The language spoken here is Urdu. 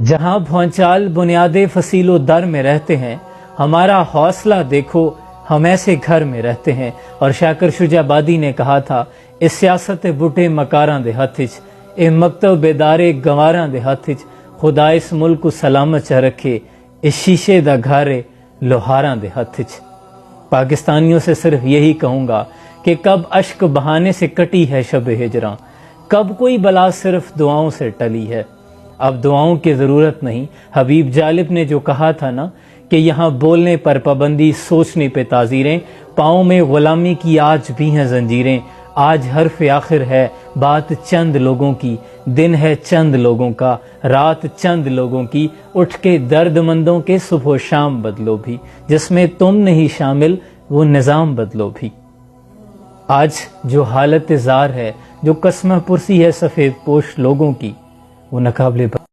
جہاں بھونچال بنیاد فصیل و در میں رہتے ہیں، ہمارا حوصلہ دیکھو ہم ایسے گھر میں رہتے ہیں۔ اور شاکر شجاع آبادی نے کہا تھا، اس سیاست بٹے مکاراں دے ہتھ وچ، اے مکتب بیدارے گواراں دے ہتھ وچ، خدا اس ملک کو سلامت چ رکھے، اس شیشے دا گھارے لوہاراں دے ہتھ وچ۔ پاکستانیوں سے صرف یہی کہوں گا کہ کب اشک بہانے سے کٹی ہے شب ہجراں، کب کوئی بلا صرف دعاؤں سے ٹلی ہے۔ اب دعاؤں کی ضرورت نہیں۔ حبیب جالب نے جو کہا تھا نا کہ یہاں بولنے پر پابندی، سوچنے پہ تعزیریں، پاؤں میں غلامی کی آج بھی ہیں زنجیریں، آج حرف آخر ہے بات چند لوگوں کی، دن ہے چند لوگوں کا، رات چند لوگوں کی، اٹھ کے درد مندوں کے صبح و شام بدلو بھی، جس میں تم نہیں شامل وہ نظام بدلو بھی۔ آج جو حالت زار ہے، جو قسمہ پرسی ہے سفید پوش لوگوں کی، وہ ناقابل